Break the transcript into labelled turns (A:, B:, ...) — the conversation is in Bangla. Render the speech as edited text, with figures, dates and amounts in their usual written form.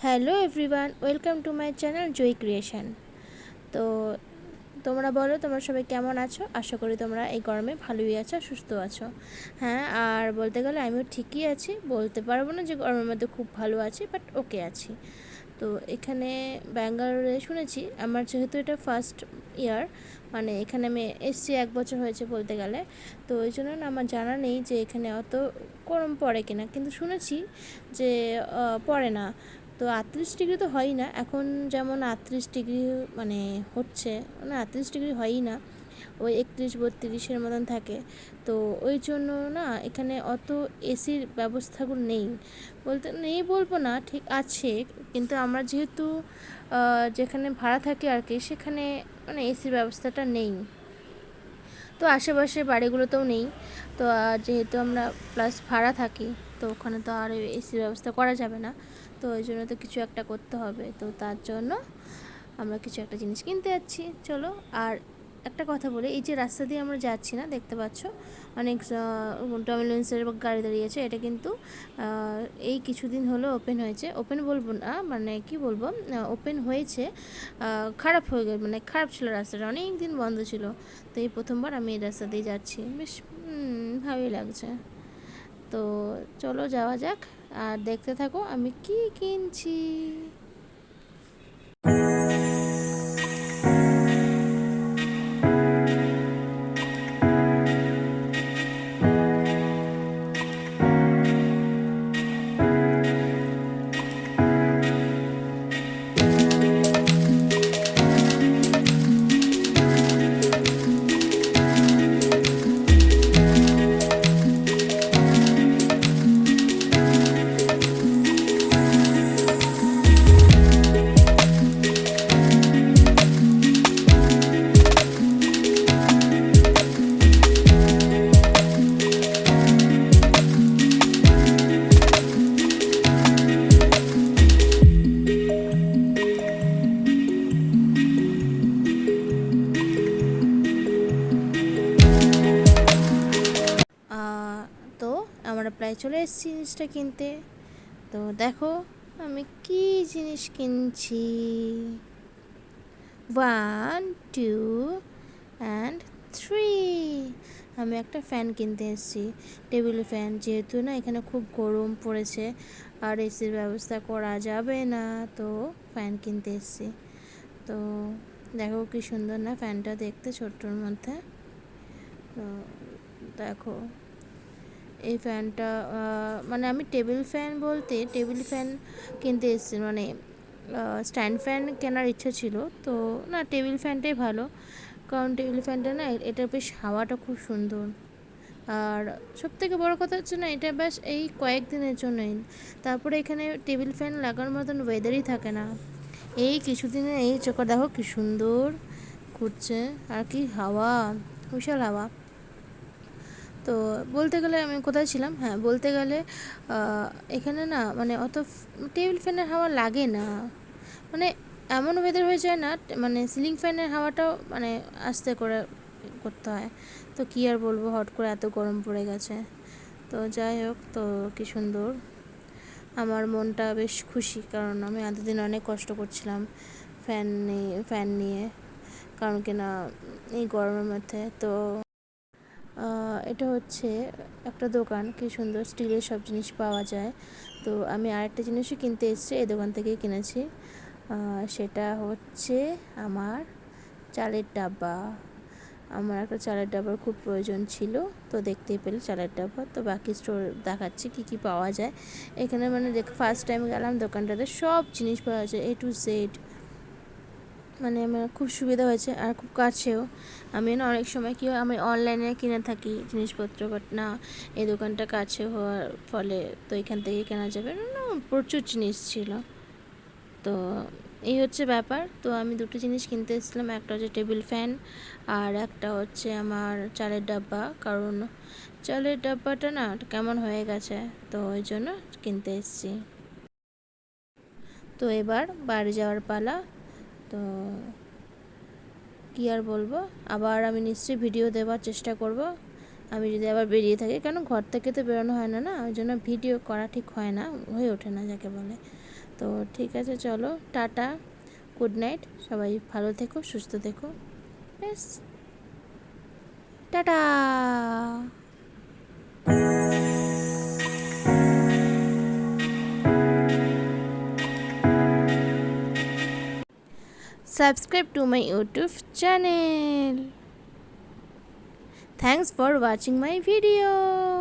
A: Hello everyone, welcome to my channel Joy creation. তো তোমরা বলো, তোমরা সবাই কেমন আছো? আশা করি তোমরা এই গরমে ভালোই আছো, সুস্থ আছো। হ্যাঁ, আর বলতে গেলে আমিও ঠিকই আছি, বলতে পারবো না যে গরমের মধ্যে খুব ভালো আছি, বাট ওকে আছি। তো এখানে ব্যাঙ্গালোরে শুনেছি, আমার যেহেতু এটা ফার্স্ট ইয়ার, মানে এখানে আমি এসছি 1 বছর হয়েছে বলতে গেলে। তো ওই জন্য না আমার জানা নেই যে এখানে অত গরম পড়ে কিনা, কিন্তু শুনেছি যে পড়ে না। তো 38 ডিগ্রি তো হয়ই না এখন, যেমন 38 ডিগ্রি মানে হচ্ছে, মানে 38 ডিগ্রি হয়ই না, ওই 31-32-এর মতন থাকে। তো ওই জন্য না এখানে অত এসির ব্যবস্থাগুলো নেই, বলতে নেই বলবো না, ঠিক আছে, কিন্তু আমরা যেহেতু যেখানে ভাড়া থাকি আর কি, সেখানে মানে এসির ব্যবস্থাটা নেই। তো আশেপাশে বাড়িগুলোতেও নেই। তো যেহেতু আমরা প্লাস ভাড়া থাকি, তো ওখানে তো আর এসির ব্যবস্থা করা যাবে না। তো ওই জন্য তো কিছু একটা করতে হবে, তো তার জন্য আমরা কিছু একটা জিনিস কিনতে যাচ্ছি, চলো। আর একটা কথা বলি, এই যে রাস্তা দিয়ে আমরা যাচ্ছি না, দেখতে পাচ্ছ অনেক ডমিনোসের গাড়ি দাঁড়িয়েছে, এটা কিন্তু এই কিছুদিন হলো ওপেন হয়েছে, ওপেন বলবো না, মানে কি বলবো, ওপেন হয়েছে, খারাপ হয়ে গেল, মানে খারাপ ছিল রাস্তাটা, অনেক দিন বন্ধ ছিল। তো এই প্রথমবার আমি এই রাস্তা দিয়ে যাচ্ছি, বেশ ভালোই লাগছে। তো চলো যাওয়া যাক, আর দেখতে থাকো আমি কি কিনছি। তো আমরা প্রায় চলে এসেছি জিনিসটা কিনতে। তো দেখো আমি কি জিনিস কিনছি। 1, 2 অ্যান্ড 3। আমি একটা ফ্যান কিনতে এসেছি, টেবিল ফ্যান, যেহেতু না এখানে খুব গরম পড়েছে আর এসির ব্যবস্থা করা যাবে না, তো ফ্যান কিনতে এসেছি। তো দেখো কি সুন্দর না ফ্যানটা দেখতে, ছোট্টর মধ্যে। তো দেখো এই ফ্যানটা, মানে আমি টেবিল ফ্যান বলতে টেবিল ফ্যান কিনতে এসেছি, মানে স্ট্যান্ড ফ্যান কেনার ইচ্ছা ছিল। তো না, টেবিল ফ্যানটাই ভালো, কারণ টেবিল ফ্যানটা না এটার বেশ হাওয়াটা খুব সুন্দর। আর সবথেকে বড় কথা হচ্ছে না, এটা ব্যাস এই কয়েকদিনের জন্যই, তারপরে এখানে টেবিল ফ্যান লাগানোর মতন ওয়েদারই থাকে না। এই কিছুদিনে এই চোখা দেখো কি সুন্দর ঘুরছে, আর কি হাওয়া, বিশাল হাওয়া। তো বলতে গেলে আমি কোথায় ছিলাম, হ্যাঁ বলতে গেলে এখানে না মানে অত টেবিল ফ্যানের হাওয়া লাগে না, মানে এমন ওয়েদার হয়ে যায় না, মানে সিলিং ফ্যানের হাওয়াটাও মানে আস্তে করে করতে হয়। তো কী আর বলবো, হট করে এত গরম পড়ে গেছে। তো যাই হোক, তো কী সুন্দর, আমার মনটা বেশ খুশি, কারণ আমি এতদিন অনেক কষ্ট করছিলাম ফ্যান নিয়ে, কারণ কিনা এই গরমের মধ্যে। তো এটা হচ্ছে একটা দোকান, কি সুন্দর স্টিলের সব জিনিস পাওয়া যায়। তো আমি আরেকটা জিনিসও কিনতে এসেছি, এই দোকান থেকেই কিনেছি, সেটা হচ্ছে আমার চালের ডাব্বা। আমার একটা চালের ডাব্বার খুব প্রয়োজন ছিল, তো দেখতেই পেলে চালের ডাব্বা। তো বাকি স্টোর দেখাচ্ছি কী কী পাওয়া যায় এখানে, মানে ফার্স্ট টাইম গেলাম দোকানটাতে, সব জিনিস পাওয়া যায় A to Z, মানে আমার খুব সুবিধা হয়েছে, আর খুব কাছেও। আমি না অনেক সময় কি হয়, আমি অনলাইনে কিনে থাকি জিনিসপত্র, বাট না, এই দোকানটা কাছে হওয়ার ফলে তো এখান থেকে কেনা যাবে না, প্রচুর জিনিস ছিল। তো এই হচ্ছে ব্যাপার। তো আমি দুটো জিনিস কিনতে এসেছিলাম, একটা হচ্ছে টেবিল ফ্যান, আর একটা হচ্ছে আমার চালের ডাব্বা, কারণ চালের ডাব্বাটা না কেমন হয়ে গেছে, তো ওই জন্য কিনতে এসেছি। তো এবার বাড়ি যাওয়ার পালা। তো কী আর বলবো, আবার আমি নিশ্চয়ই ভিডিও দেওয়ার চেষ্টা করব, আমি যদি আবার বেরিয়ে থাকি, কারণ ঘর থেকে তো বেরোনো হয় না, না ওই জন্য ভিডিও করা ঠিক হয় না, হয়ে ওঠে না যাকে বলে। তো ঠিক আছে, চলো টাটা, গুড নাইট, সবাই ভালো থেকো, সুস্থ থেকো, ব্যাস, tata. Subscribe to my YouTube channel. Thanks for watching my video.